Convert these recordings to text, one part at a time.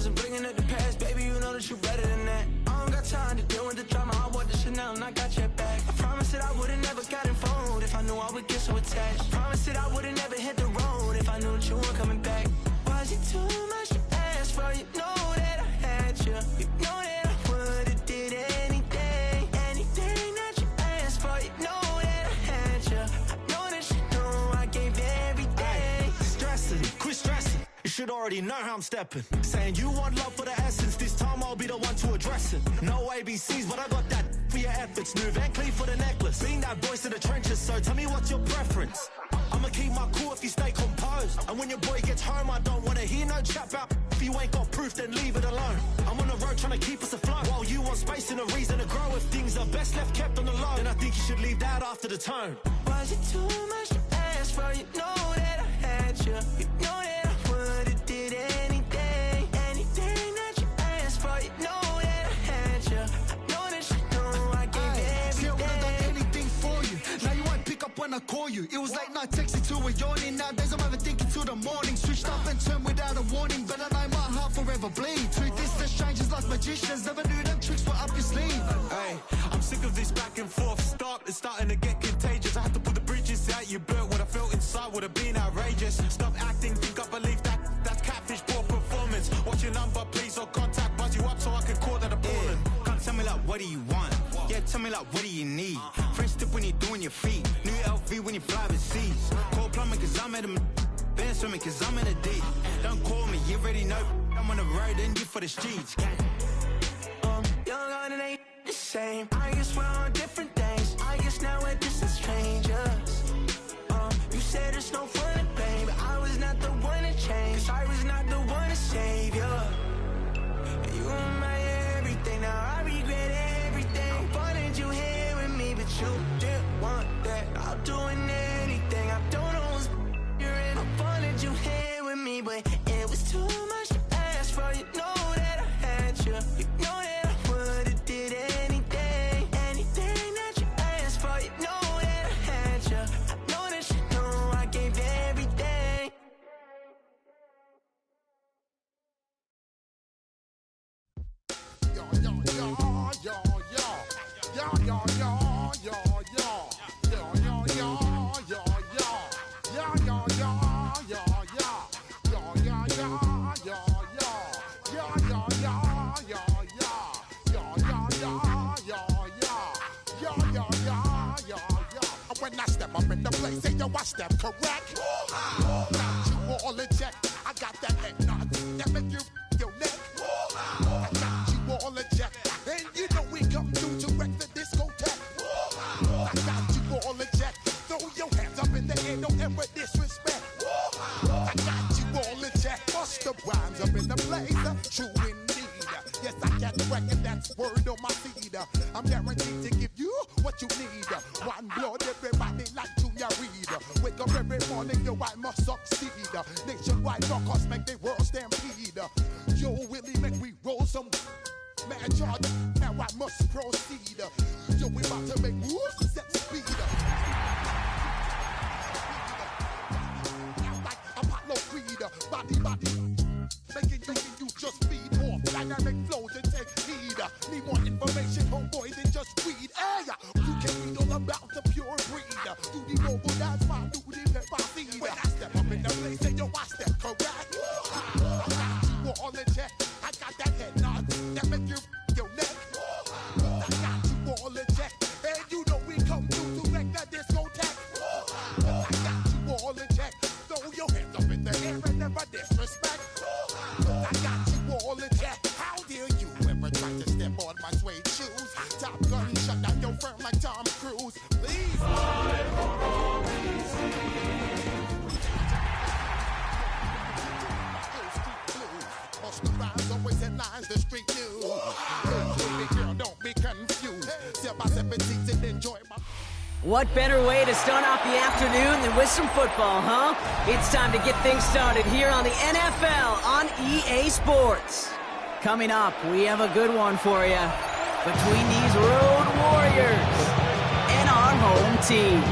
promises and bringing up the past. Baby, you know that you better than that. I don't got time to deal with the drama. I bought the Chanel and I got your back. I promise that I would've never got involved if I knew I would get so attached. I promise that I would've never hit the road if I knew that you weren't coming back. Was it too much to ask for? You know that I had you. You know that I would've did anything that you asked for. You know that I had you. I know that you know I gave everything. Stressing, quit stressing. You should already know how I'm stepping. Saying you want love for the essence. This time I'll be the one to address it. No ABCs, but I got that for your efforts. New Van Cleef for the necklace. Being that voice in the trenches, so tell me what's your preference. I'ma keep my cool if you stay composed. And when your boy gets home, I don't wanna hear no chat about. If you ain't got proof, then leave it alone. I'm on the road trying to keep us afloat. While you want space and a reason to grow. If things are best left kept on the low, then I think you should leave that after the tone. Was it too much to ask for? You know that I had you. You know that I would've did anything that you asked for. You know that I had you. I know that you know I gave everything. See, I would've done anything for you. Now you won't pick up when I call you. It was late night texting to a yawning. Nowadays I'm overthinking till the morning. Switched up and turned without a warning. But I know my heart forever bleed. Two distant strangers like magicians. Never knew them tricks were up your sleeve. Hey, I'm sick of this back and forth. Stop, it's starting to get contagious. I had to put the bridges out you built. What I felt inside would have been outrageous. Stop acting, think I believe that's catfish, poor performance. What's your number, please, or contact, buzz you up so I can call that appalling. Can't tell me like, what do you want? Yeah, tell me like, what do you need? French tip when you're doing your feet. New LV when you fly overseas. Call plumbing cause I'm at a been swimming cause I'm in a deep. Don't call me, you already know. I'm on the road and you for the streets. Young and it ain't the same. I guess we're on different things. I guess now we're distant strangers. You said it's no fun to play, but I was not the one to change. 'Cause I was not the one to save you. And you were my everything. Now I regret everything. I wanted you here with me, but you didn't want that. I'll do anything. I don't know what's you're in. I wanted you here with me, but it was too much to ask for. You know that I had you. You know that I would've did anything that you asked for. You know that I had you. I know that you know I gave everything. When I step up in the place, say yo, I step correct. Got you all in check. I got that head nod that make you your neck. I got you all in check, and you know we come through to wreck the discotheque. I got you all in check. Throw your hands up in the air, don't ever disrespect. I got you all in check. Bust the rhymes up in the place, true indeed. Yes, I can reckon that's word on my feed. I'm guaranteed to give you what you need. One blood, everybody like Junior Reed. Wake up every morning, yo, I must succeed. Nationwide knockouts make the world stampede. Yo, Willie, make we roll some man Jordan. Now I must proceed. Yo, we about to make moves, set speed. Now like Apollo Creed, body. Making you just feed off dynamic flows and take heed. Need more information, homeboy, than just read. Hey, you can read all about the pure breed. Do the mobile dance, my do the pepper seed. When I step up in the place, say yo, I step correct. I got you all in check. I got that head nod that make you your neck. I got you all in check, and you know we come through to wreck the discotheque. I got you all in check. Throw your hands up in the air and never disrespect. I got you all in check. How dare you ever try to step on my suede shoes? Top Gun shut down your firm like Tom Cruise. Please. Most the rhymes always in lines, the street news. Baby girl, don't be confused. Step by 17 and enjoy my. What better way to start off the afternoon than with some football, huh? It's time to get things started here on the NFL on EA Sports. Coming up, we have a good one for you between these Road Warriors and our home team.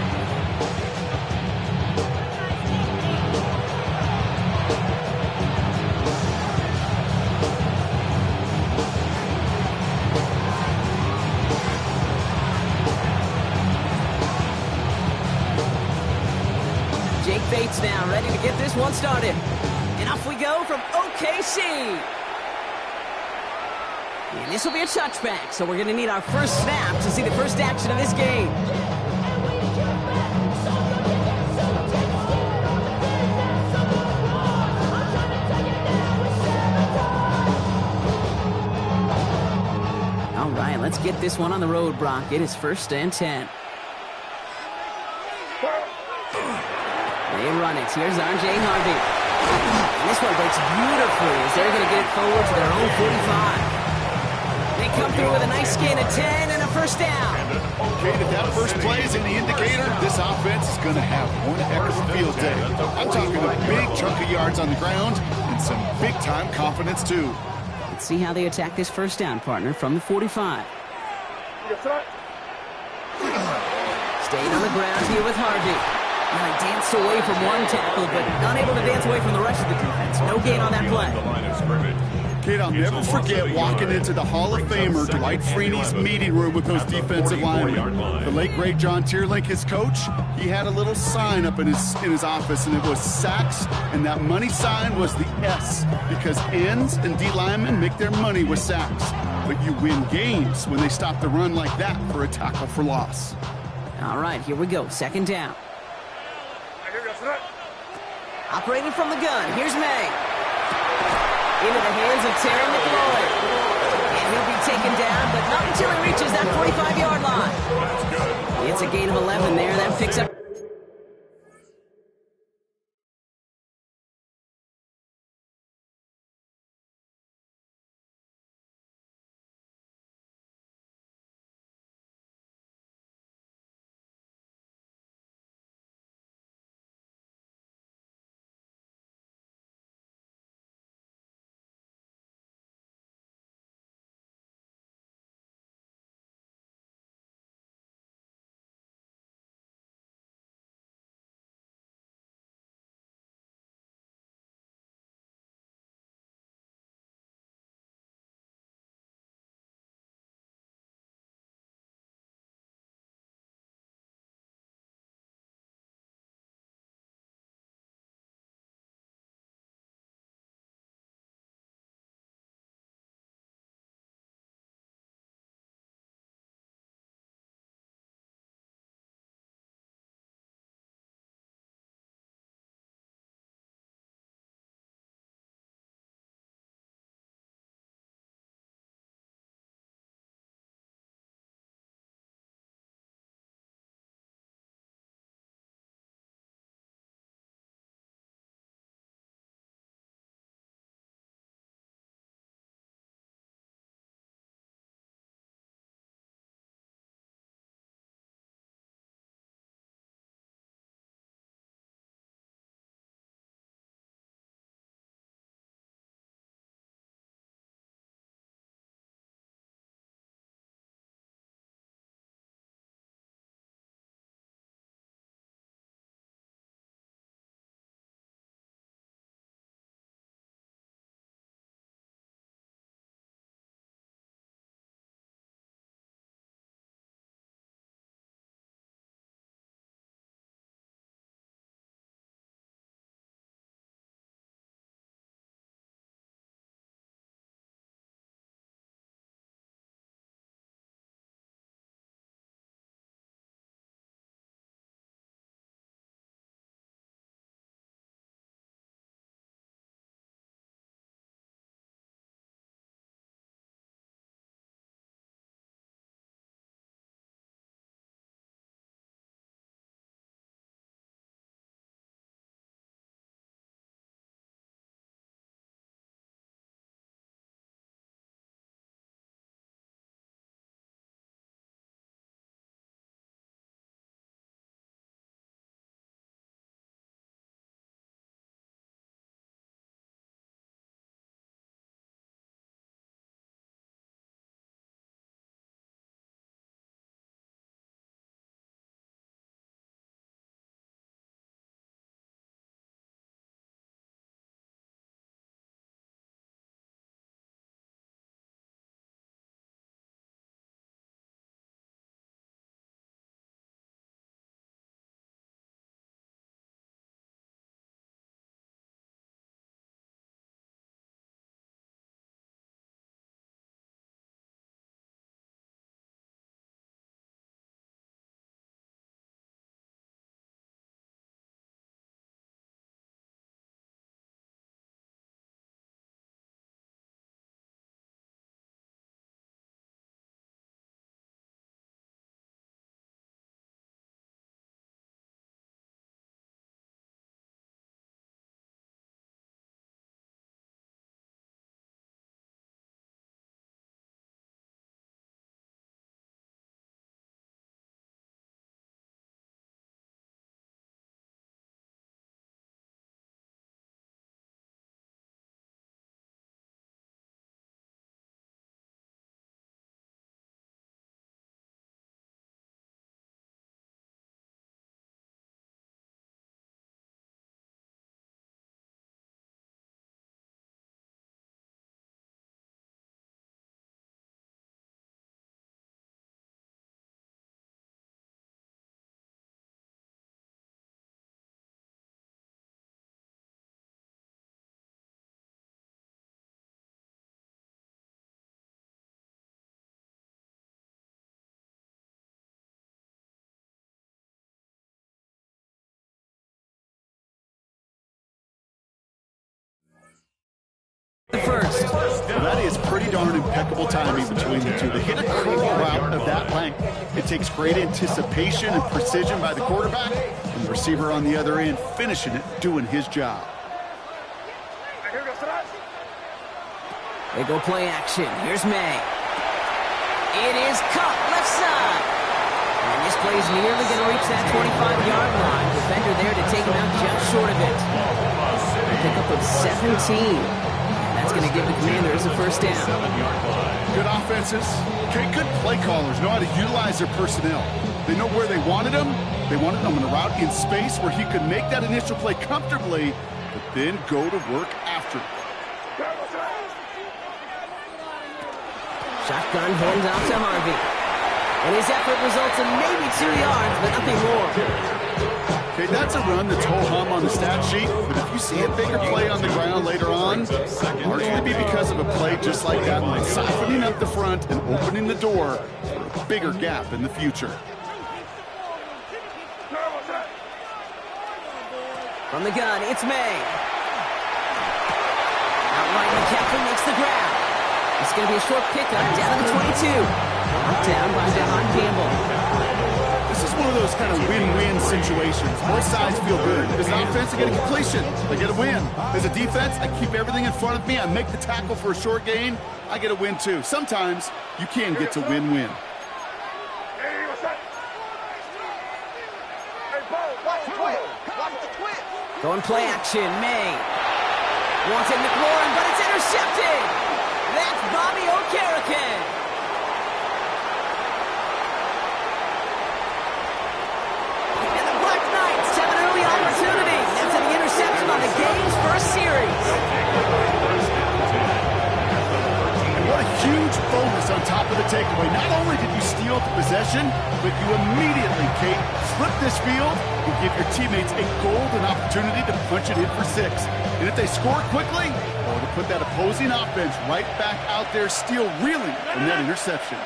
Jake Bates now, ready to get this one started. And off we go from OKC. And this will be a touchback, so we're going to need our first snap to see the first action of this game. All right, let's get this one on the road, Brock. It is 1st and 10. They run it. Here's R.J. Harvey. And this one breaks beautifully as they're going to get it forward to their own 45. They come through with a nice gain of 10 and a first down. Okay, if that first play is any indicator, this offense is going to have one heck of a field day. I'm talking a big chunk of yards on the ground and some big-time confidence, too. Let's see how they attack this first down, partner, from the 45. Staying on the ground here with Harvey. Now he danced away from one tackle, but unable to dance away from the rest of the defense. No gain on that play. Kid, I'll never forget walking into the Hall of Famer Dwight Freeney's meeting room with those defensive linemen. The late, great John Tierlink, his coach, he had a little sign up in his office, and it was sacks, and that money sign was the S, because ends and D linemen make their money with sacks. But you win games when they stop the run like that for a tackle for loss. All right, here we go. 2nd down. Operating from the gun, here's May. Into the hands of Terry McLaurin. And he'll be taken down, but not until he reaches that 45-yard line. It's a gain of 11 there. That picks up darn impeccable timing between the two. They hit a curl route of that length. It takes great anticipation and precision by the quarterback, and the receiver on the other end finishing it, doing his job. They go play action. Here's May. It is caught left side. And this play's nearly going to reach that 25-yard line. Defender there to take him out just short of it. A pickup of 17. That's going to give the Commanders a first down. Good offenses. Okay, good play callers know how to utilize their personnel. They know where they wanted him. They wanted him in a route in space where he could make that initial play comfortably, but then go to work after it. Shotgun hands off to Harvey. And his effort results in maybe 2 yards, but nothing more. Okay, that's a run that's ho-hum on the stat sheet, but if you see a bigger play on the ground later on, largely be because of a play just like that one, softening up the front and opening the door for a bigger gap in the future. From the gun, it's May. Outright McCaffrey makes the grab. It's going to be a short pickup down to the 22. Knocked down by Devon Campbell. This is one of those kind of win-win situations. Both sides feel good. As an offense, I get a completion. I get a win. As a defense, I keep everything in front of me. I make the tackle for a short gain. I get a win, too. Sometimes you can get to win-win. Going play action, May. Wanted McLaurin, but it's intercepted. That's Bobby Okereke. And the Black Knights have an early opportunity. That's an interception on the game's first series. And what a huge bonus on top of the takeaway. Not only did you steal the possession, but you immediately, Kate, flip this field and give your teammates a golden opportunity to punch it in for 6. And if they score quickly, or to put that opposing offense right back out there, still reeling from that interception.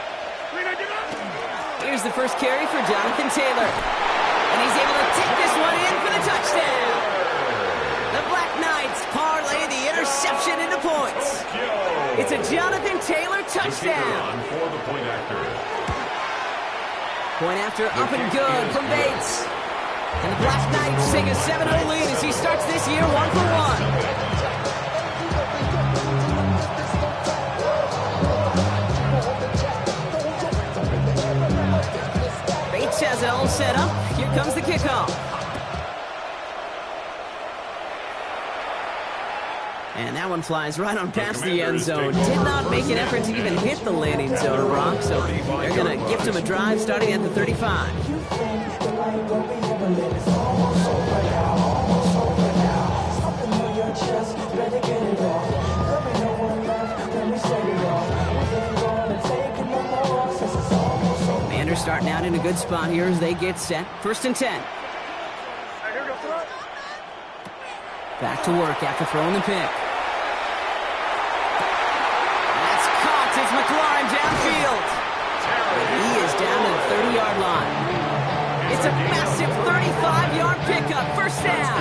Here's the first carry for Jonathan Taylor. And he's able to take this one in for the touchdown. The Black Knights parlay the interception into points. It's a Jonathan Taylor touchdown. Point after up and good from Bates. And the Black Knights take a 7-0 lead as he starts this year 1-for-1. Bates has it all set up. Here comes the kickoff. And that one flies right on past the end zone. Did not make an effort to even hit the landing zone, Brock. So they're going to gift him a drive starting at the 35. Commanders starting out in a good spot here as they get set. 1st and 10. Back to work after throwing the pick. That's caught. It's McLaurin downfield. And he is down to the 30-yard line. It's a massive 35-yard pickup. First down.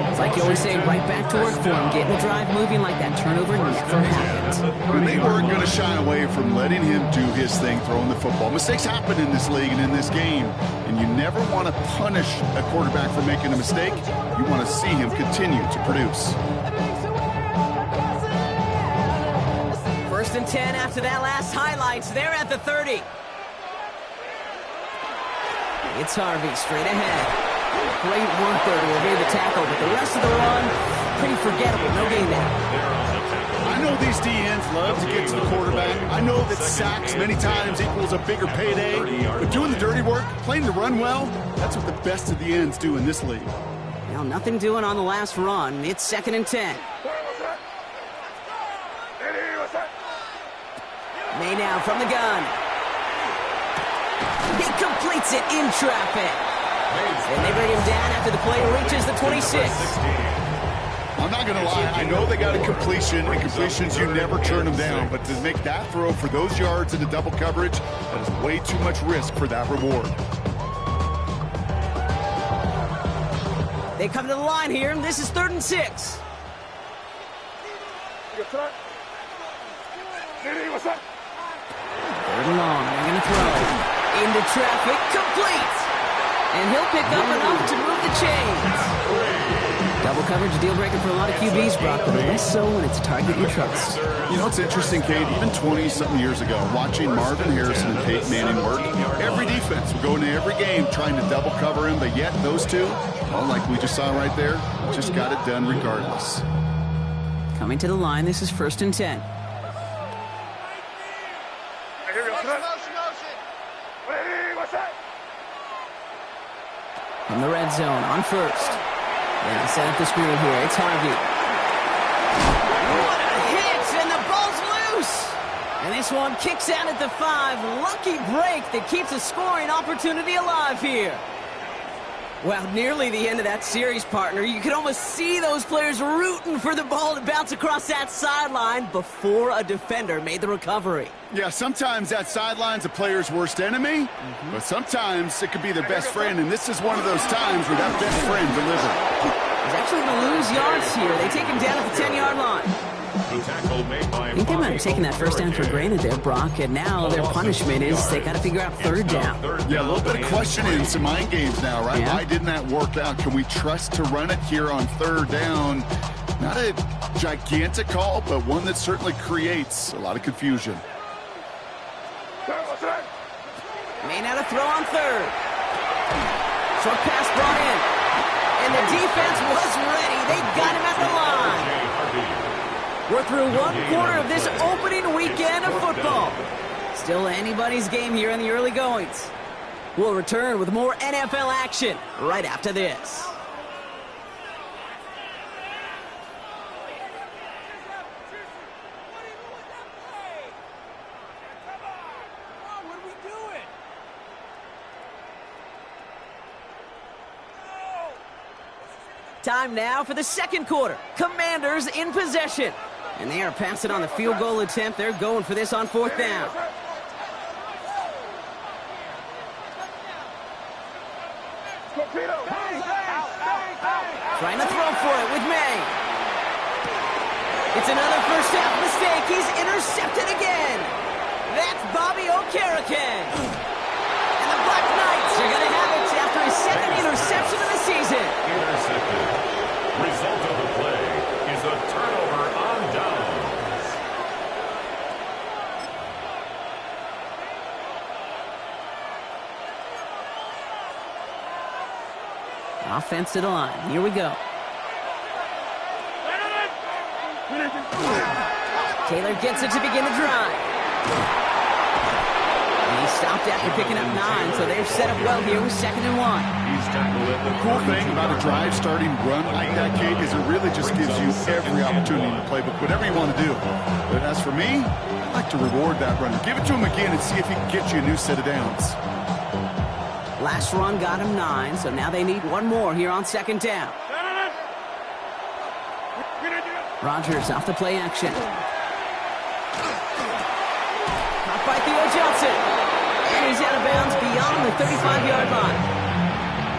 It's like you always say, right back to work for him. Getting the drive moving like that turnover never happened. And they weren't going to shy away from letting him do his thing, throwing the football. Mistakes happen in this league and in this game. And you never want to punish a quarterback for making a mistake. You want to see him continue to produce. 1st and 10 after that last highlights. They're at the 30. It's Harvey straight ahead. Great work there to evade the tackle, but the rest of the run, pretty forgettable. No gain there. I know these DNs love to get to the quarterback. I know that sacks many times equals a bigger payday, but doing the dirty work, playing the run well, that's what the best of the ends do in this league. Well, nothing doing on the last run. It's 2nd and 10. May now from the gun. He completes it in traffic. And they bring him down after the play reaches the 26. I'm not going to lie. I know they got a completion, and completions, you never turn them down. But to make that throw for those yards into double coverage, that is way too much risk for that reward. They come to the line here, and this is 3rd and 6. Third and long. They're going to throw. Into traffic. Complete. And he'll pick up enough to move the chains. Double coverage deal breaker for a lot of QBs, Brock, but less so when it's a target you trust. You know, it's interesting, Kate, even 20-something years ago, watching Marvin Harrison and Peyton Manning work, every defense would go into every game trying to double cover him, but yet those two, well, like we just saw right there, just got it done regardless. Coming to the line, this is 1st and 10. From the red zone on 1st. And set up the screen here. It's Harvey. What a hit! And the ball's loose! And this one kicks out at the 5. Lucky break that keeps a scoring opportunity alive here. Well, nearly the end of that series, partner. You could almost see those players rooting for the ball to bounce across that sideline before a defender made the recovery. Yeah, sometimes that sideline's a player's worst enemy, but sometimes it could be their best friend, and this is one of those times where that best friend delivered. He's actually going to lose yards here. They take him down at the 10-yard line. I think they might have taken that first down for granted there, Brock, and now their punishment is they got to figure out 3rd down. Yeah, a little bit of questioning, some mind games now, right? Yeah. Why didn't that work out? Can we trust to run it here on 3rd down? Not a gigantic call, but one that certainly creates a lot of confusion. May not have throw on 3rd. Short pass brought in. And the defense was ready. They got him at the line. We're through 1 quarter of this opening weekend of football. Still anybody's game here in the early goings. We'll return with more NFL action right after this. Time now for the 2nd quarter. Commanders in possession. And they are passing on the field goal attempt. They're going for this on 4th down. Trying to throw for it with May. It's another first half mistake. He's intercepted again. That's Bobby Okereke. And the Black Knights are going to have it after his 2nd interception of the season. Intercepted. Result of the play is a turnover on downs. Offense to the line. Here we go. Taylor gets it to begin the drive. And he stopped after picking up 9, so they're set up well here with 2nd and 1. The cool thing about a drive starting run like that, Kate, is it really just gives you every opportunity to play with whatever you want to do. But as for me, I like to reward that runner. Give it to him again and see if he can get you a new set of downs. Last run got him 9, so now they need 1 more here on 2nd down. Rodgers off the play action. Caught by Theo Johnson. And he's out of bounds beyond the 35-yard line.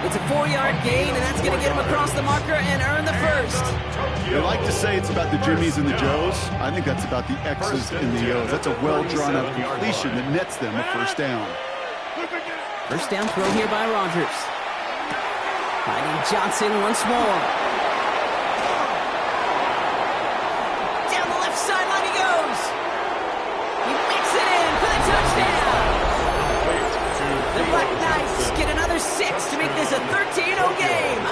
It's a 4-yard gain, and that's going to get him across the marker and earn the 1st. They like to say it's about the Jimmies and the Joes. I think that's about the X's and the O's. That's a well-drawn-out completion that nets them a 1st down. First down throw here by Rodgers. Finding Johnson once more. Down the left sideline he goes. He makes it in for the touchdown. The Black Knights get another 6 to make this a 13-0 game.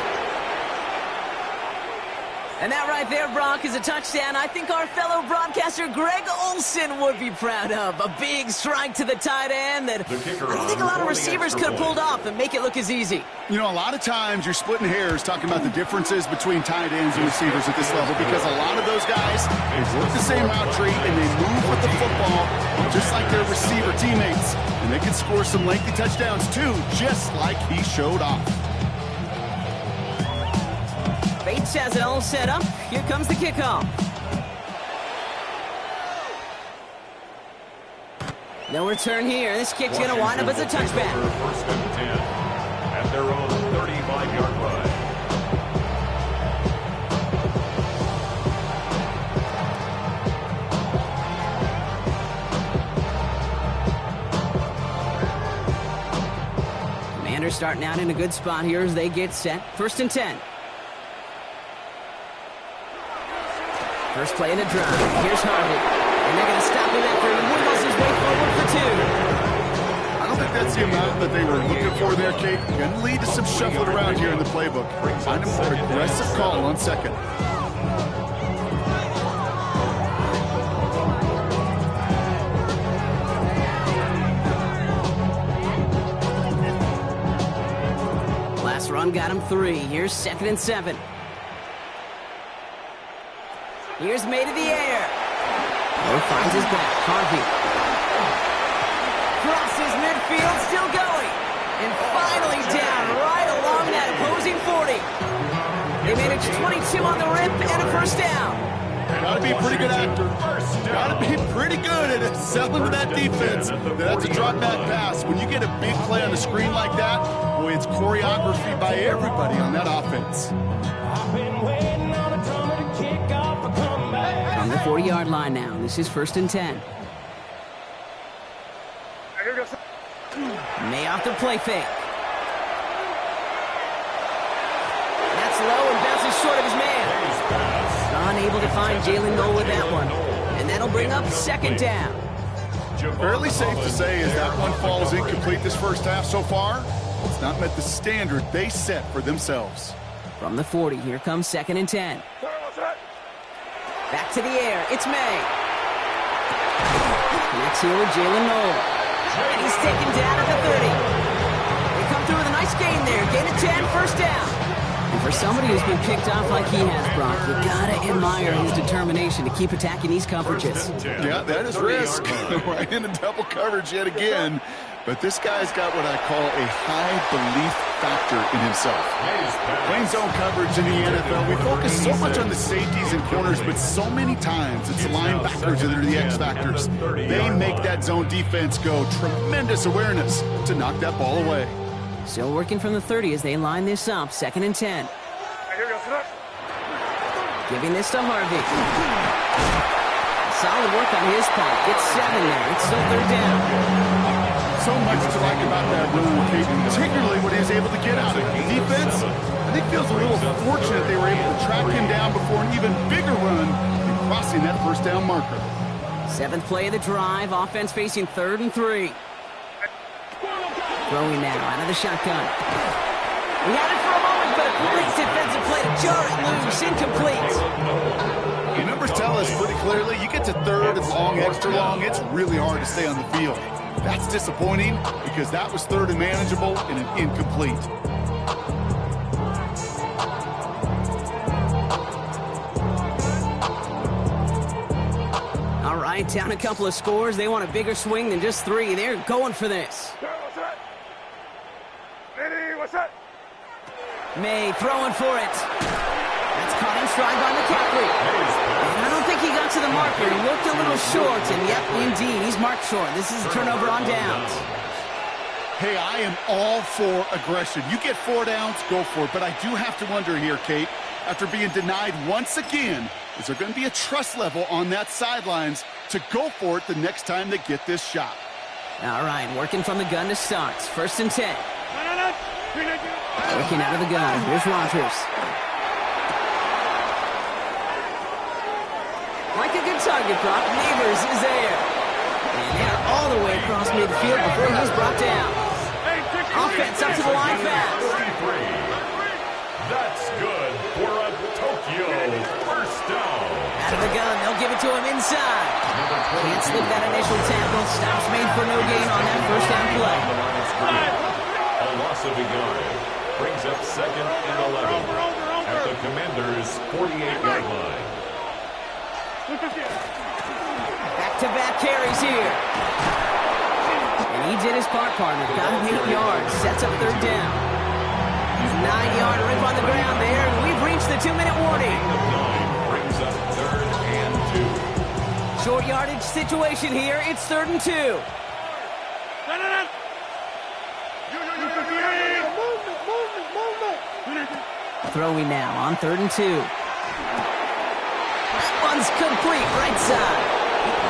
And that right there, Brock, is a touchdown I think our fellow broadcaster Greg Olsen would be proud of. A big strike to the tight end that I don't think a lot of receivers could have pulled off and make it look as easy. You know, a lot of times you're splitting hairs talking about the differences between tight ends and receivers at this level because a lot of those guys, they work the same route tree and they move with the football just like their receiver teammates. And they can score some lengthy touchdowns too, just like he showed off. Bates has it all set up. Here comes the kickoff. No return here. This kick's going to wind up as a touchback. 1st and 10 at their own 35-yard line. starting out in a good spot here as they get set. 1st and 10. First play in a drive. Here's Harvey. And they're going to stop him after he wiggles his way forward for 2. I don't think that's the amount that they were looking for there, Kate. Going to lead to some shuffling around here in the playbook. Find a more aggressive call on 2nd. Last run got him 3. Here's 2nd and 7. Here's May to the air. Moore finds his back. Harvey. Crosses midfield, still going. And finally down right along that opposing 40. They managed 22 on the rip and a 1st down. Gotta be a pretty good actor. Gotta be pretty good at selling to that defense. That's a drop back pass. When you get a big play on the screen like that, boy, it's choreography by everybody on that offense. On the 40-yard line now. This is 1st and 10. May off the play fake. That's low and bounces short of his man. Unable to find Jalen Noel with that one. And that'll bring up 2nd down. Fairly safe to say as that one falls incomplete this first half so far, it's not met the standard they set for themselves. From the 40, here comes 2nd and 10. Back to the air, it's May. Connects here with Jalen Noel. And he's taken down at the 30. They come through with a nice gain there. Gain of 10, 1st down. And for somebody who's been picked off like he has, Brock, you gotta admire his determination to keep attacking these coverages. Yeah, that is risk. Right into double coverage yet again. But this guy's got what I call a high belief factor in himself. Playing zone coverage in the NFL, we focus so much on the safeties and corners, but so many times it's the linebackers that are the X factors. They make that zone defense go. Tremendous awareness to knock that ball away. Still working from the 30 as they line this up. 2nd and 10. Giving this to Harvey. Solid work on his part. Gets 7 there. It's still 3rd down. So much to like about that run, Kate, particularly when he was able to get out of it. The defense, I think, feels a little fortunate they were able to track him down before an even bigger run in crossing that 1st down marker. 7th play of the drive. Offense facing 3rd and 3. Throwing now out of the shotgun. We had it for a moment, but a great defensive play to jar it loose. Incomplete. The numbers tell us pretty clearly, you get to 3rd and long, extra long, it's really hard to stay on the field. That's disappointing because that was 3rd and manageable and an incomplete. All right, down a couple of scores. They want a bigger swing than just 3. They're going for this. May throwing for it. That's caught in stride by McCaffrey. And I don't think he got to the marker. He looked a little short, and yep, indeed, he's marked short. This is a turnover on downs. Hey, I am all for aggression. You get 4 downs, go for it. But I do have to wonder here, Kate, after being denied once again, is there going to be a trust level on that sidelines to go for it the next time they get this shot? All right, working from the gun to start. 1st and 10. Working out of the gun. Here's Rodgers. Like a good target, Brock. Neighbors is there. And they're all the way across midfield before he's brought down. Offense up to the line fast. That's good for a Tokyo 1st down. Out of the gun, they'll give it to him inside. Can't slip that initial tackle. Stops made for no gain on that 1st down play. A loss of a yard brings up 2nd and 11 at the Commanders' 48-yard line. Back-to-back carries here. And he did his part, partner. Got him 8 yards. Sets up 3rd down. 9-yard rip on the ground there, and we've reached the 2-minute warning. Brings up 3rd and 2. Short yardage situation here. It's 3rd and 2. Throwing now on 3rd and 2. That one's complete, right side.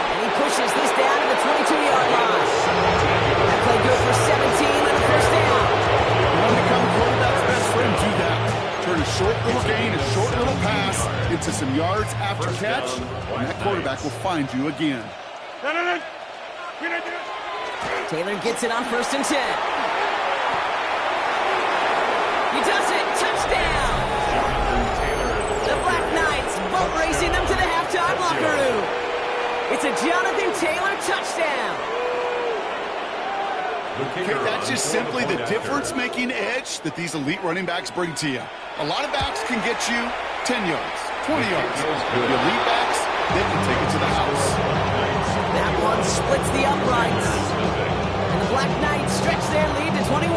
And he pushes this down to the 22-yard line. That play good for 17 and a 1st down. short little gain, a short little pass into some yards after catch, and that quarterback will find you again. Taylor gets it on 1st and 10. He does it. Touchdown. The Black Knights boat racing them to the halftime locker room. It's a Jonathan Taylor touchdown. Okay, that's just simply the difference-making edge that these elite running backs bring to you. A lot of backs can get you 10 yards, 20 yards. The elite backs, they can take it to the house. That one splits the uprights. And the Black Knights stretch their lead to 21.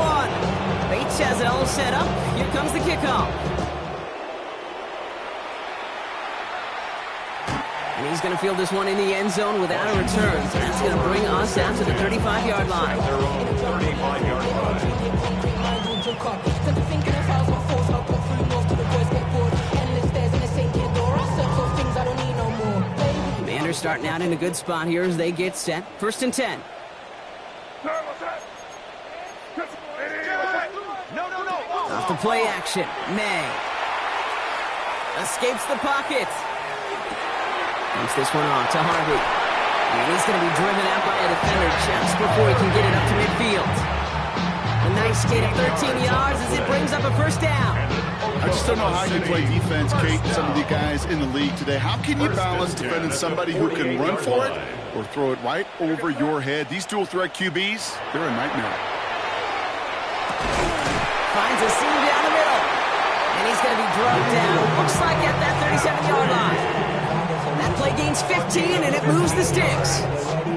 Bates has it all set up. Here comes the kickoff. And he's going to field this one in the end zone without a return. So that's going to bring us out to the 35-yard line. Their own 35-yard line. Commanders starting out in a good spot here as they get set. 1st and 10. Off the play action. May escapes the pocket. Dumps this one off to Harvey. And he's going to be driven out by a defender just before he can get it up to midfield. A nice skate of 13 yards as it brings up a 1st down. I just don't know how you play defense, Kate, and some of the guys in the league today. How can you balance defending somebody who can run for it or throw it right over your head? These dual-threat QBs, they're a nightmare. Finds a seam down the middle. And he's going to be drugged down. Looks like at that 37-yard line. That play gains 15, and it moves the sticks.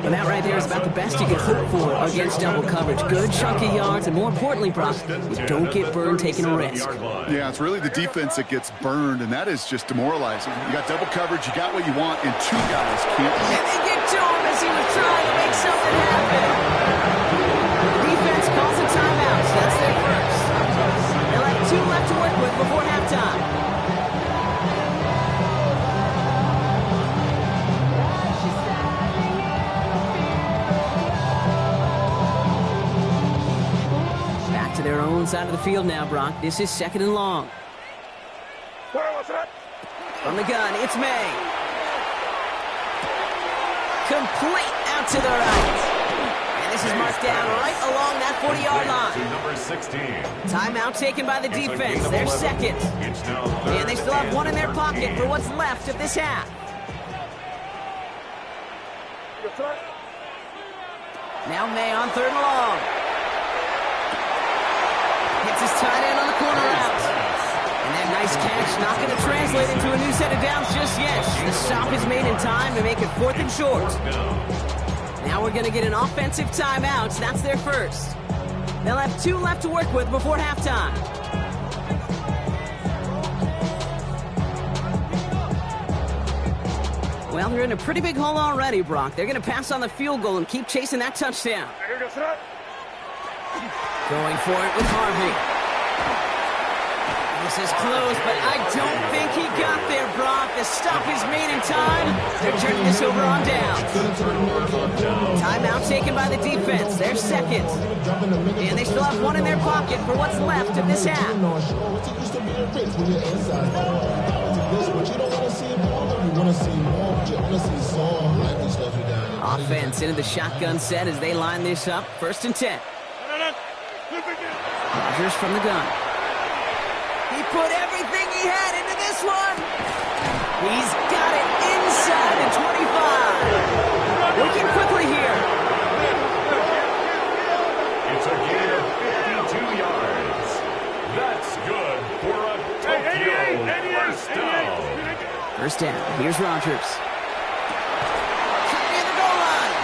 And that right there is about the best you can hope for against double coverage. Good chunky yards, and more importantly, Brock, you don't get burned taking a risk. Yeah, it's really the defense that gets burned, and that is just demoralizing. You got double coverage, you got what you want, and 2 guys can't. And they get to him as he was trying to make something happen. The defense calls a timeout, so that's their first. They'll have 2 left to work with before halftime. To their own side of the field now, Brock. This is 2nd and long. From the gun, it's May. Complete out to the right. And this is marked down right along that 40-yard line. Number 16. Timeout taken by the defense. They're second. And they still have 1 in their pocket for what's left of this half. Now May on 3rd and long. Hits his tight end on the corner out. And that nice catch not going to translate into a new set of downs just yet. The stop is made in time to make it 4th and short. Now we're going to get an offensive timeout. That's their first. They'll have 2 left to work with before halftime. Well, they're in a pretty big hole already, Brock. They're going to pass on the field goal and keep chasing that touchdown. Going for it with Harvey. This is close, but I don't think he got there, Brock. The stop is made in time. They're turning this over on down. Timeout taken by the defense. They're second. And they still have 1 in their pocket for what's left of this half. Offense into the shotgun set as they line this up. 1st and 10. Rodgers from the gun. He put everything he had into this one. He's got it inside the 25. Working quickly here. It's a gain of 52 yards. That's good for a Tokyo first down. 1st down. Here's Rodgers. Near the goal line.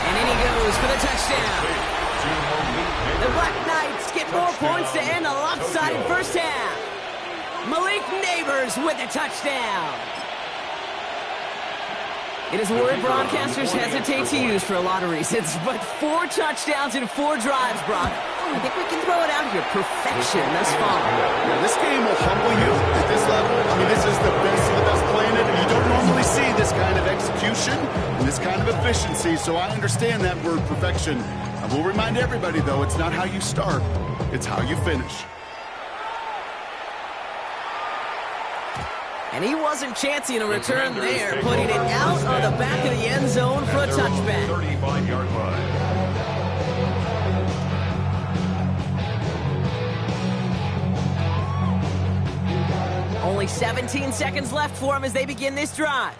And in he goes for the touchdown. The Black Knights get more points to end a lopsided 1st half. Malik Neighbors with a touchdown. It is a word broadcasters hesitate to use for a lot of reasons, but 4 touchdowns in 4 drives, Brock. I think we can throw it out here. Perfection thus far. Yeah, this game will humble you at this level. I mean, this is the best of the best playing it, and you don't normally see this kind of execution and this kind of efficiency, so I understand that word perfection. I will remind everybody, though, it's not how you start, it's how you finish. And he wasn't chancing a return there, putting it out on the back of the end zone for a touchback. 35-yard line. Only 17 seconds left for him as they begin this drive.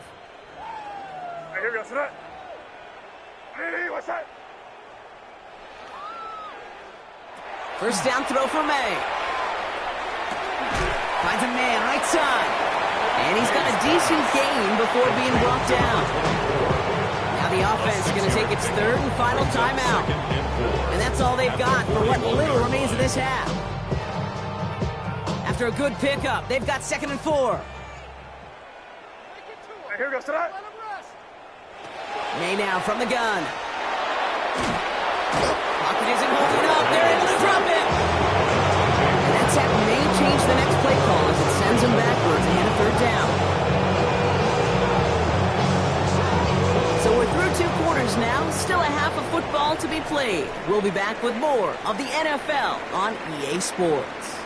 First down throw for May. Finds a man right side. And he's got a decent gain before being brought down. Now the offense is going to take its third and final timeout. And that's all they've got for what little remains of this half. After a good pickup, they've got 2nd and 4. Here goes to that. May now from the gun. Pocket isn't holding up. They're able to drop it. And that sack may change the next play call as it sends him backwards ahead of 3rd down. So we're through 2 quarters now. Still a half of football to be played. We'll be back with more of the NFL on EA Sports.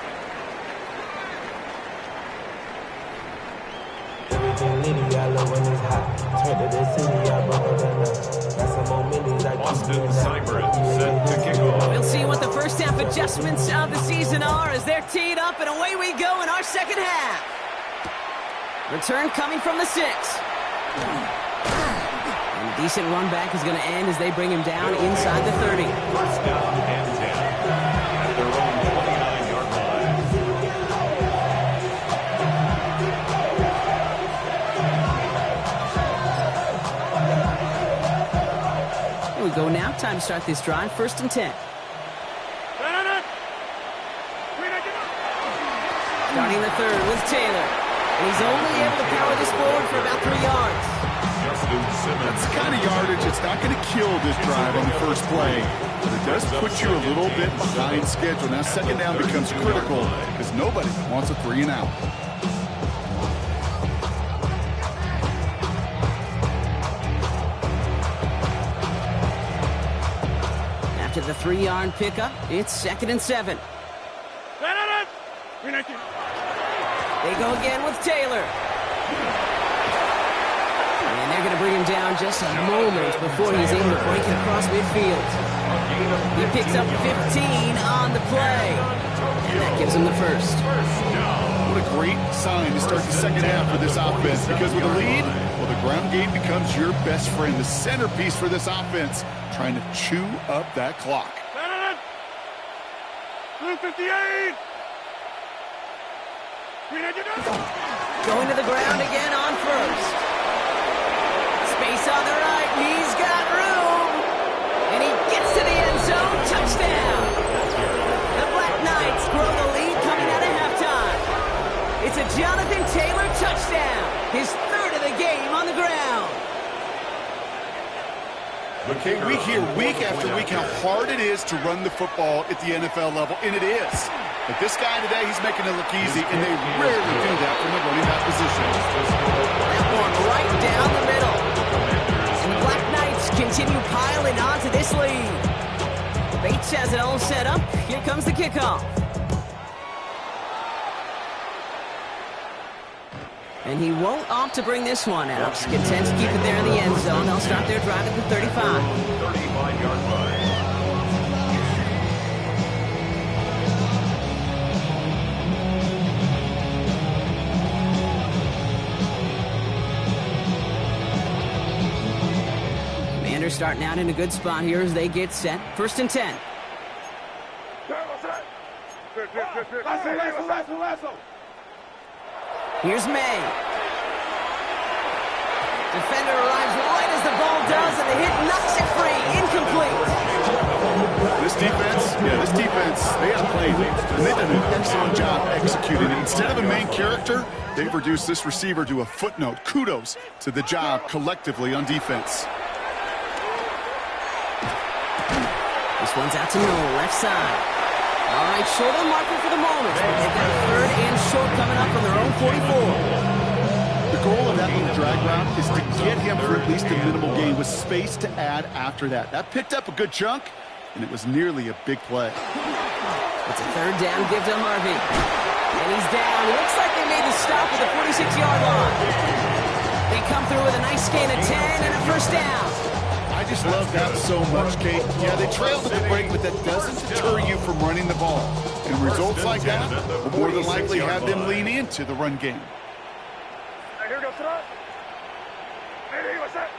Austin Cypress set to kick off. We'll see what the first half adjustments of the season are as they're teed up, and away we go in our second half. Return coming from the 6. And a decent run back is going to end as they bring him down inside the 30. First down and 10 at their own 29-yard line. Here we go now. Time to start this drive. 1st and 10. Starting the 3rd with Taylor. And he's only able to power this forward for about 3 yards. That's the kind of yardage it's not going to kill this drive on the first play. But it does put you a little bit behind schedule. Now 2nd down becomes critical because nobody wants a 3 and out. After the 3-yard pickup, it's 2nd and 7. They go again with Taylor. And they're going to bring him down just a moment before he's able to break it across midfield. He picks up 15 on the play. And that gives him the first. What a great sign to start the second half for this offense, because with a lead, well, the ground game becomes your best friend, the centerpiece for this offense, trying to chew up that clock. 58. Going to the ground again on first. Space on the right. He's got room. And he gets to the end zone. Touchdown. The Black Knights grow the lead coming out of halftime. It's a Jonathan Taylor touchdown. His 3rd of the game on the ground. We hear week after week how hard it is to run the football at the NFL level, and it is. But this guy today, he's making it look easy, and they rarely do that from the running back position. That one right down the middle. And the Black Knights continue piling onto this lead. Bates has it all set up. Here comes the kickoff. And he won't opt to bring this one out. He's content to keep it there in the end zone. They'll start their drive at the 35. 35-yard line. Commanders starting out in a good spot here as they get set. 1st and 10. Here's May. Defender arrives right as the ball does, and the hit knocks it free. Incomplete. This defense, they have played, and they've done an excellent job executing it. Instead of a main character, they've reduced this receiver to a footnote. Kudos to the job collectively on defense. This one's out to Noel, left side. All right, short on marker for the moment. They've got a 3rd and short coming up from their own 44. The goal of that little drag route is to get him for at least a minimal gain with space to add after that. That picked up a good chunk, and it was nearly a big play. It's a 3rd down give to Harvey. And he's down. Looks like they made the stop to the 46-yard line. They come through with a nice gain of 10 and a first down. I just love that so much, Kate. Yeah, they trailed at the break, but that doesn't deter you from running the ball. And results like that will more than likely have them lean into the run game. Here goes Trot. Hey, what's that?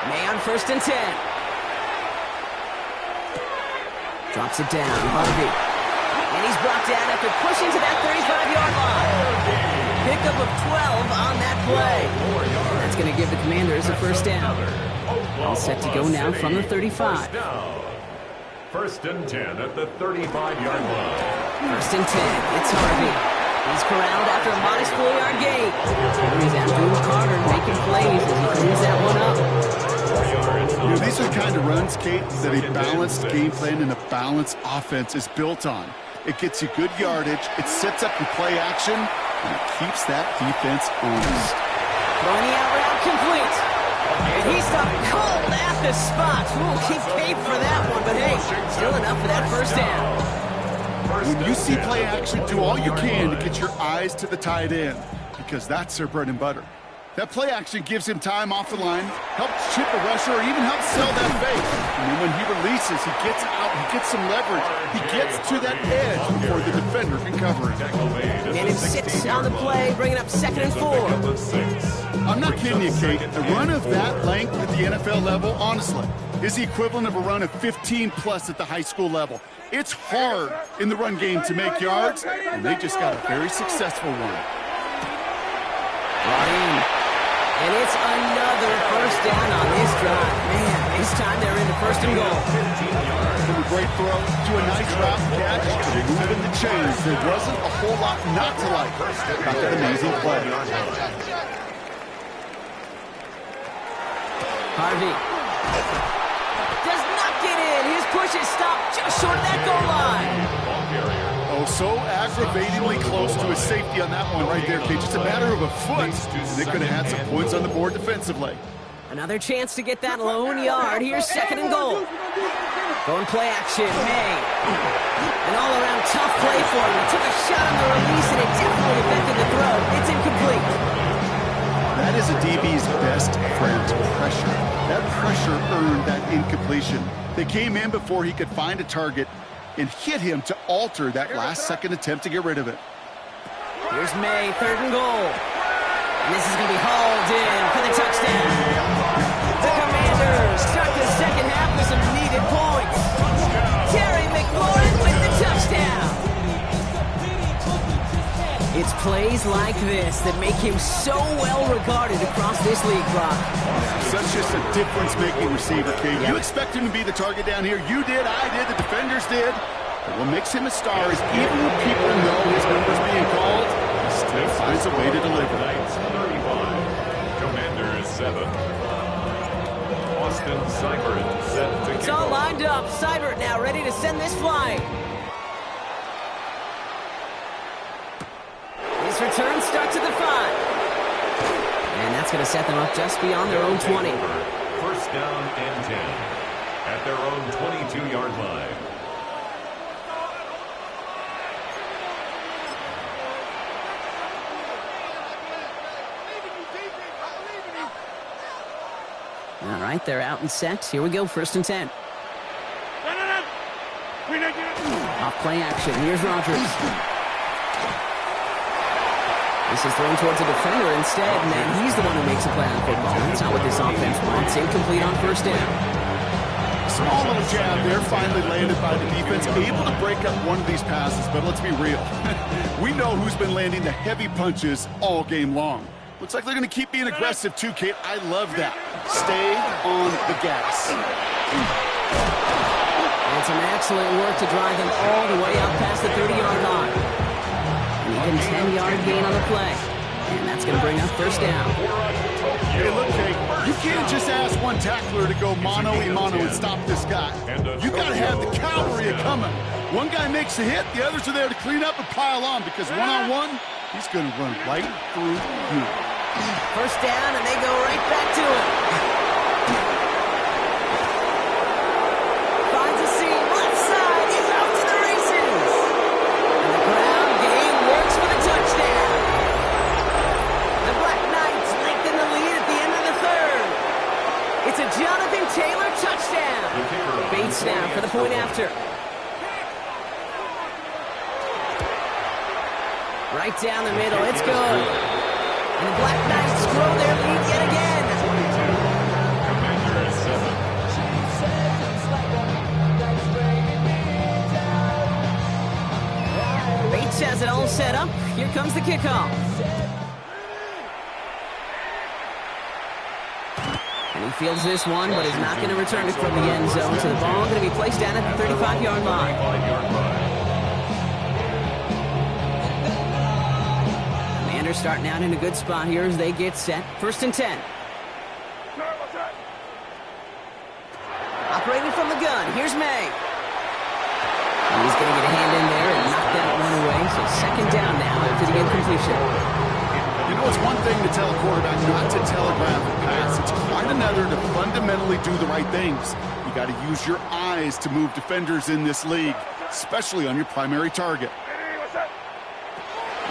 May on 1st and 10. Drops it down, Harvey. And he's brought down after pushing to that 35-yard line. Pickup of 12 on that play. That's going to give the Commanders a first down. All set to go now from the 35. 1st and 10 at the 35-yard line. 1st and 10. It's Harvey. He's corralled after a modest 4-yard gain. He's Abdul Carter making plays as he cleans that one up. You know, these are the kind of runs, Kate, that a balanced game plan and a balanced offense is built on. It gets you good yardage, it sets up your play action, and it keeps that defense honest. Throwing the out route complete. And he stopped cold at the spot. We'll keep paid for that one, but hey, still enough for that first down. When you see play action, do all you can to get your eyes to the tight end, because that's their bread and butter. That play action gives him time off the line, helps chip a rusher, or even helps sell that fake. And then when he releases, he gets out, he gets some leverage. He gets to that edge before the defender can cover him. And it's 6 on the play, bringing up 2nd and 4. I'm not kidding you, Kate. A run of that length at the NFL level, honestly, is the equivalent of a run of 15-plus at the high school level. It's hard in the run game to make yards, and they just got a very successful one. Brought in. And it's another first down on this drive. Man, this time they're into 1st and goal. From a great throw to a nice route catch to moving the chains. There wasn't a whole lot not to like about that amazing play. Harvey does not get in. His push is stopped just short of that goal line. Oh, so aggravatingly close to a safety on that one right there, Kate. Just a matter of a foot. They could have had some points on the board defensively. Another chance to get that lone yard. Here's 2nd and goal. Going play action, May. An all-around tough play for him. He took a shot on the release, and it definitely affected the throw. It's incomplete. That is a DB's best friend, pressure. That pressure earned that incompletion. They came in before he could find a target and hit him to alter that last-second attempt to get rid of it. Here's May, 3rd and goal. And this is going to be hauled in for the touchdown. The Commanders start the second half with some needed points. Terry McLaurin with the touchdown. It's plays like this that make him so well regarded across this league, Brock. Such just a difference-making receiver, Kate. You expect him to be the target down here. You did, I did, the defenders did. But what makes him a star is even when people know his number's being called, he still finds a way to deliver. 35, Commanders 7. Austin Seibert set to It's all lined up. Seibert now ready to send this flying. His return starts at the 5. And that's going to set them up just beyond their own 20. 1st down and 10 at their own 22-yard line. All right, they're out and set. Here we go, 1st and 10. Off play action. Here's Rodgers. This is thrown towards a defender instead, and then he's the one who makes a play on football. That's not what this offense wants. Incomplete on 1st down. Small little jab there, finally landed by the defense. Able to break up one of these passes, but let's be real. We know who's been landing the heavy punches all game long. Looks like they're going to keep being aggressive too, Kate. I love that. Stay on the gas. And some excellent work to drive them all the way out past the 30-yard line. An even 10-yard gain on the play. And that's going to bring up 1st down. Hey, look, Kate, you can't just ask one tackler to go mano-a-mano and stop this guy. You got to have the cavalry coming. One guy makes a hit, the others are there to clean up and pile on, because one-on-one, he's going to run right through you. 1st down, and they go right back to it. Finds a seam, left side, he's off to the races. And the ground game works for the touchdown. Taylor, touchdown. Bates now for the point after. Right down the middle, it's good. And the Black Knights grow their lead yet again. Commanders 7. Bates has it all set up. Here comes the kickoff. And he fields this one, but is not going to return it from the end zone. So the ball going to be placed down at the 35-yard line. 35-yard line. Commanders starting out in a good spot here as they get set. 1st and 10. Operating from the gun, here's May. And he's going to get a hand in there and knock that one away. So 2nd down now after the incompletion. You know, it's one thing to tell a quarterback not to telegraph a pass. It's quite another to fundamentally do the right things. You got to use your eyes to move defenders in this league, especially on your primary target.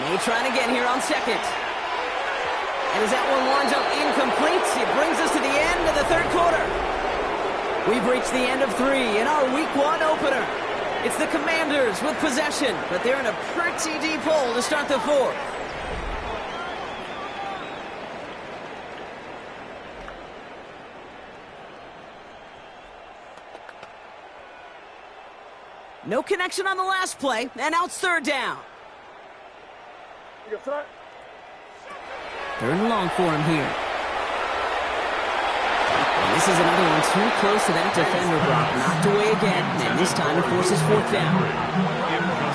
May trying again here on 2nd. And as that one winds up incomplete, it brings us to the end of the 3rd quarter. We've reached the end of 3 in our Week 1 opener. It's the Commanders with possession, but they're in a pretty deep hole to start the 4th. No connection on the last play, and now it's 3rd down. 3rd and long for him here. And this is another one too close to that defender, Brock. Knocked away again, and this time it forces 4th down.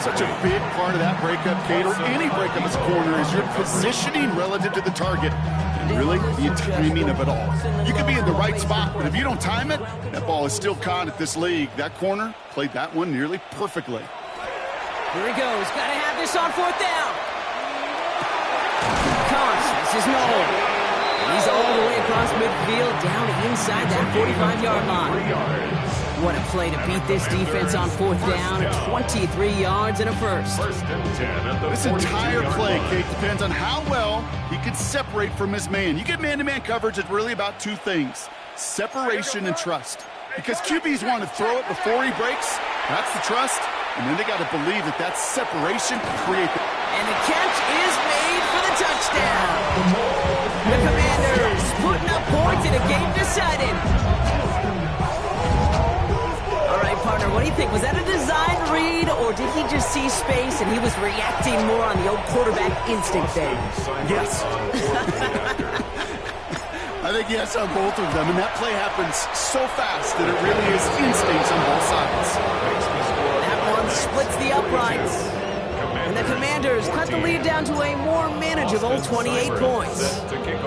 Such a big part of that breakup, Kate, or any breakup as a corner, is your positioning relative to the target. And really, the timing of it all. You can be in the right spot, but if you don't time it, that ball is still caught at this league. That corner played that one nearly perfectly. Here he goes. Got to have this on 4th down. This is Noel. And he's all the way across midfield, down inside that 45-yard line. What a play to beat this defense on 4th down. 23 yards and a first. 1st and 10 at the This entire play, Kate, depends on how well he can separate from his man. You get man-to-man coverage, it's really about 2 things: separation and trust. Because QBs want to throw it before he breaks. That's the trust. And then they got to believe that that separation can create the... And the catch is made for the touchdown. The Commanders putting up points in a game decided. All right, partner, what do you think? Was that a design read, or did he just see space and he was reacting more on the old quarterback instinct there? Yes. I think yes on both of them, and that play happens so fast that it really is instincts on both sides. That one splits the uprights. And the Commanders cut the lead down to a more manageable 28 points.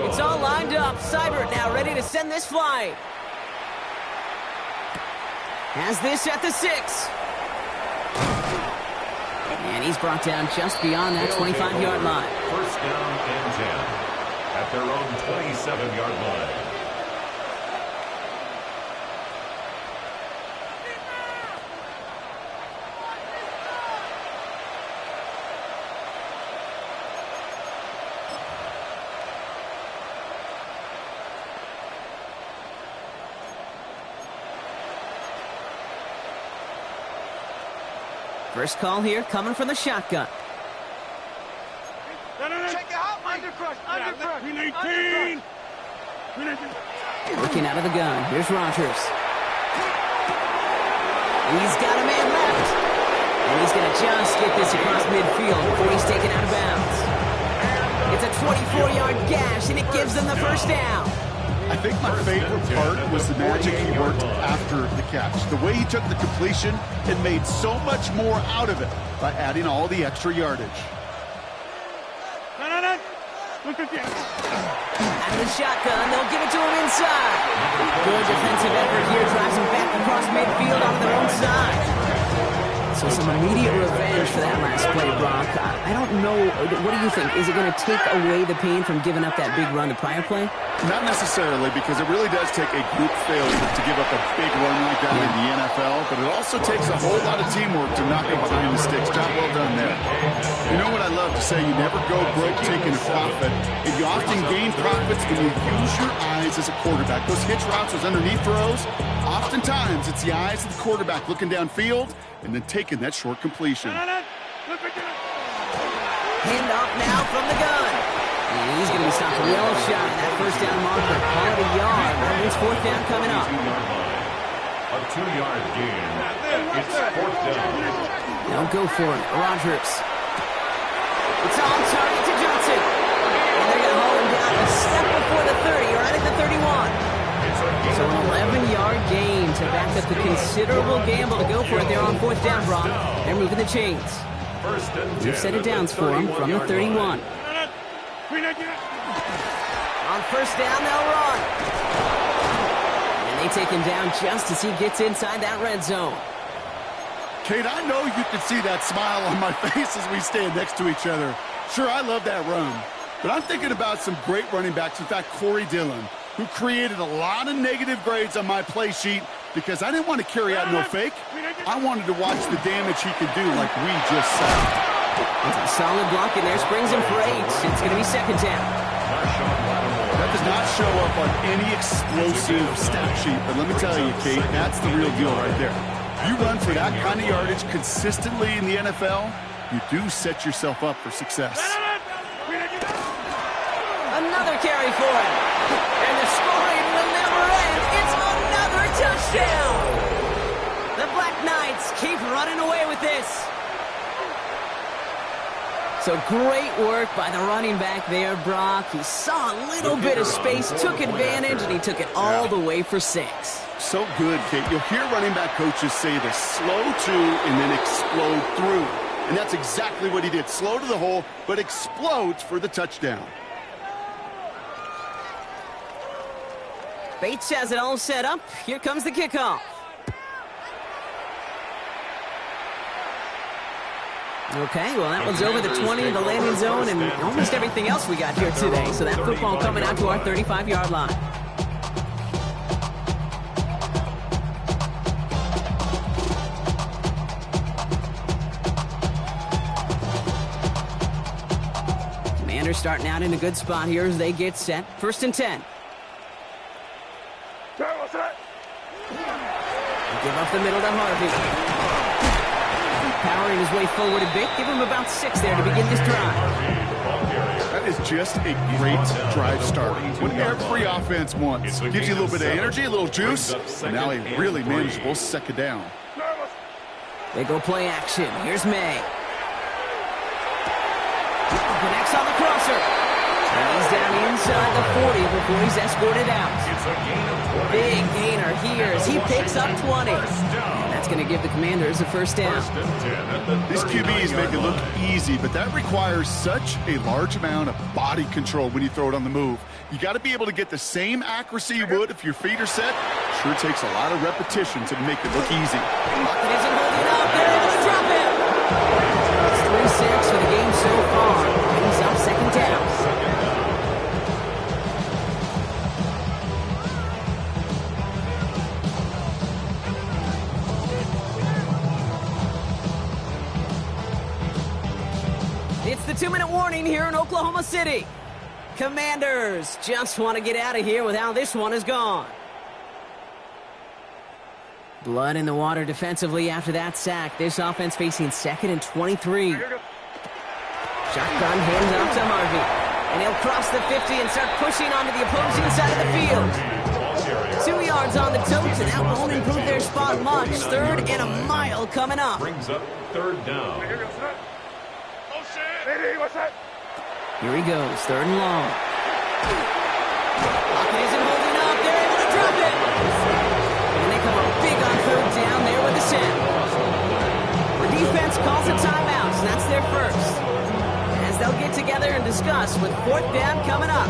It's all lined up. Seibert now ready to send this flying. Has this at the 6. And he's brought down just beyond that 25-yard line. 1st down and 10 at their own 27-yard line. First call here coming from the shotgun. Check it out, undercrush. 319. Looking out of the gun. Here's Rogers. He's got a man left. And he's going to just get this across midfield before he's taken out of bounds. It's a 24-yard gash, and it gives them the 1st down. I think my favorite part was the magic he worked after the catch. The way he took the completion and made so much more out of it by adding all the extra yardage. Out of the shotgun, they'll give it to him inside. Good defensive effort here, drives him back across midfield on their own side. So some immediate revenge for that last play, Brock. I don't know, what do you think? Is it going to take away the pain from giving up that big run the prior play? Not necessarily, because it really does take a group failure to give up a big run like that in the NFL, but it also takes a whole lot of teamwork to knock it behind the sticks. Job well done there. You know what I love love to say you never go broke taking a profit, and you often gain profits when you use your eyes as a quarterback. Those hitch routes, those underneath throws, oftentimes it's the eyes of the quarterback looking downfield and then taking that short completion. Hand off now from the gun. And he's going to be stopped well shy. That first down marker, call it a yard. That means fourth down coming up. A 2-yard gain. It's fourth down. Now go for it. Rodgers. It's on target to Johnson. And they're going to haul him down a step before the 30, right at the 31. So an 11-yard gain to back up the considerable gamble to go for it there on fourth down, Brock. They're moving the chains. New set of downs for him from the 31. On first down, they'll run. And they take him down just as he gets inside that red zone. Kate, I know you can see that smile on my face as we stand next to each other. Sure, I love that run. But I'm thinking about some great running backs. In fact, Corey Dillon, who created a lot of negative grades on my play sheet because I didn't want to carry out no fake. I wanted to watch the damage he could do like we just saw. Solid block in there, springs him for 8. It's going to be second down. That does not show up on any explosive stat sheet, but let me tell you, Kate, that's the real deal right there. You run for that kind of yardage consistently in the NFL, you do set yourself up for success. Another carry for him. And the scoring will never end. It's another touchdown. The Black Knights keep running away with this. So great work by the running back there, Brock. He saw a little bit of space, took advantage, and he took it all the way for 6. So good, Kate. You'll hear running back coaches say this: slow to and then explode through. And that's exactly what he did. Slow to the hole, but explodes for the touchdown. Bates has it all set up. Here comes the kickoff. Okay, well, that one's over the 20, the landing zone, and almost everything else we got here today. So that football coming out to our 35-yard line. Commanders starting out in a good spot here as they get set. First and 10. Give up the middle to Harvey. Powering his way forward a bit. Give him about 6 there to begin this drive. That is just a great drive start. What every offense wants. Gives you a little bit of energy, a little juice, and now a really manageable second down. They go play action. Here's May. Connects on the crosser. And he's down inside the 40 before he's escorted out. Big gainer here as he picks up 20. That's going to give the Commanders a first down. These QBs make it look easy, but that requires such a large amount of body control when you throw it on the move. You got to be able to get the same accuracy you would if your feet are set. Sure takes a lot of repetition to make it look easy. Bucket isn't holding up. They're able to drop him. It's 3-6 for the game so far. He's up second down. It's the 2-minute warning here in Oklahoma City. Commanders just want to get out of here with how this one is gone. Blood in the water defensively after that sack. This offense facing 2nd and 23. Shotgun hands off to Harvey. And he'll cross the 50 and start pushing onto the opposing side of the field. 2 yards on the tote, and that won't improve their spot much. 3rd and a mile coming up. Brings up 3rd down. Here he goes, 3rd and long. Pocket isn't holding up. They're able to drop it. And they come up big on 3rd down there with the sack. The defense calls a timeout, so that's their first. As they'll get together and discuss with 4th down coming up.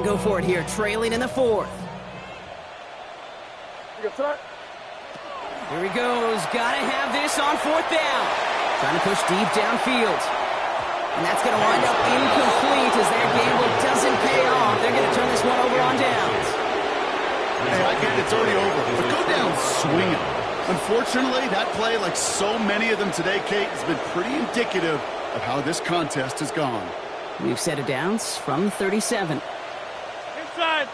Go for it here, trailing in the 4th. Here he goes. Gotta have this on 4th down. Trying to push deep downfield. And that's going to wind up incomplete as their gamble doesn't pay off. They're going to turn this one over on downs. Hey, I get it. It's already over. But go down swinging. Unfortunately, that play, like so many of them today, Kate, has been pretty indicative of how this contest has gone. We've set it downs from 37. Inside.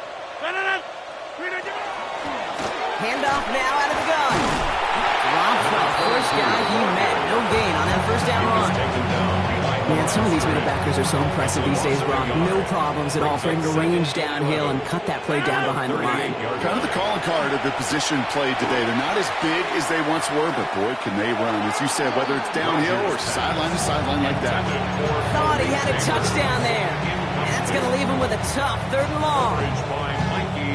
Handoff now out of the gun. Dropped for the first guy he met. No gain on that first down run. Man, some of these middle backers are so impressive these days, Brock. No problems at all for him to range downhill and cut that play down behind the line. Kind of the calling card of the position played today. They're not as big as they once were, but boy, can they run. As you said, whether it's downhill or sideline to sideline like that. Thought he had a touchdown there. And that's going to leave him with a tough 3rd and long.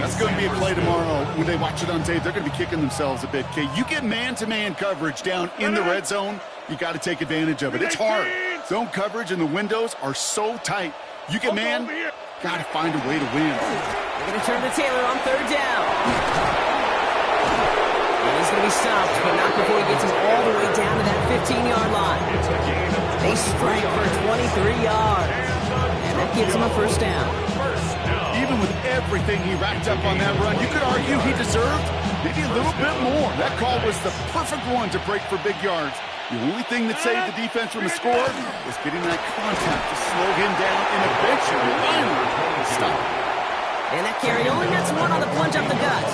That's going to be a play tomorrow. When they watch it on tape, they're going to be kicking themselves a bit, Kate. You get man-to-man coverage down in the red zone, you got to take advantage of it. It's hard. Zone coverage and the windows are so tight. You get man, got to find a way to win. They're going to turn to Taylor on 3rd down. And he's going to be stopped, but not before he gets him all the way down to that 15-yard line. They strike for 23 yards. And that gives him a 1st down. Even with everything he racked up on that run, you could argue he deserved maybe a little bit more. That call was the perfect one to break for big yards. The only thing that saved the defense from a score was getting that contact to slow him down and eventually, finally, stop. And that carry only gets 1 on the plunge up the gut.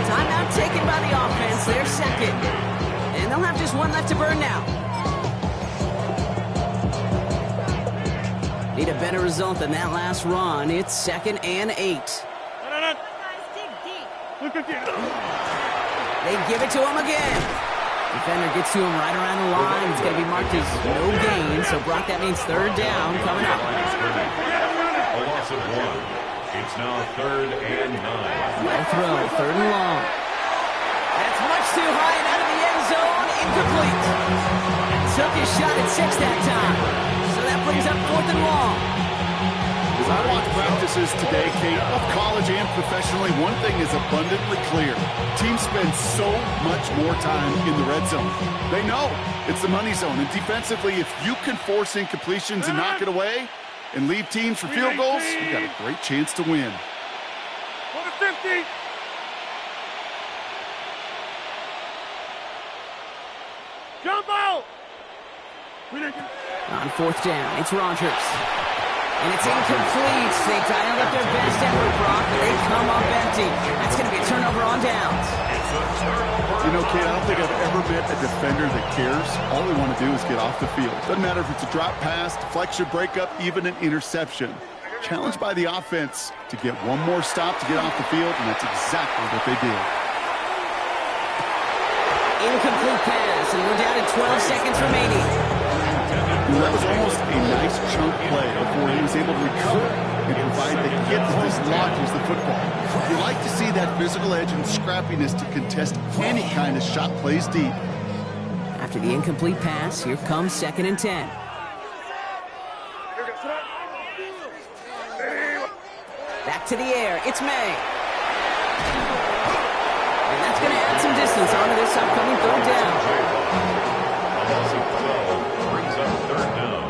Timeout taken by the offense. They're second. And they'll have just 1 left to burn now. Need a better result than that last run. It's 2nd and 8. They give it to him again. Defender gets to him right around the line. It's going to be marked as no gain. So, Brock, that means 3rd down coming up. A loss of 1. It's now 3rd and 9. No throw, 3rd and long. That's much too high and out of the end zone. Incomplete. Took his shot at 6 that time. So that brings up 4th and long. As I watch practices today, Kate, of college and professionally, one thing is abundantly clear. Teams spend so much more time in the red zone. They know it's the money zone. And defensively, if you can force incompletions and knock it away and leave teams for field goals, you got a great chance to win. 50. Jump out! On 4th down, it's Rogers. And it's incomplete. They dialed up their best effort, Brock, but they come up empty. That's going to be a turnover on downs. You know, Kate, I don't think I've ever met a defender that cares. All they want to do is get off the field. Doesn't matter if it's a drop pass, deflection, breakup, even an interception. Challenged by the offense to get one more stop to get off the field, and that's exactly what they did. Incomplete pass, and we're down to 12 seconds remaining. That was almost a nice chunk play before he was able to recover and provide the hit that dislodges the football. You like to see that physical edge and scrappiness to contest any kind of shot plays deep. After the incomplete pass, here comes 2nd and 10. Back to the air, it's May. And that's going to add some distance onto this upcoming 3rd down. A loss of 12 brings up 3rd down.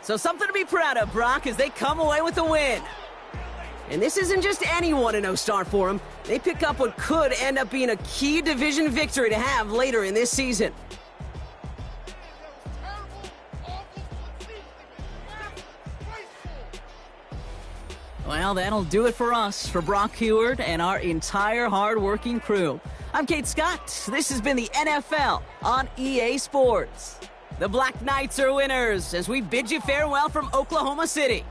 So something to be proud of, Brock, as they come away with a win. And this isn't just any 1-0 start for them. They pick up what could end up being a key division victory to have later in this season. Well, that'll do it for us, for Brock Huard and our entire hard-working crew. I'm Kate Scott. This has been the NFL on EA Sports. The Black Knights are winners as we bid you farewell from Oklahoma City.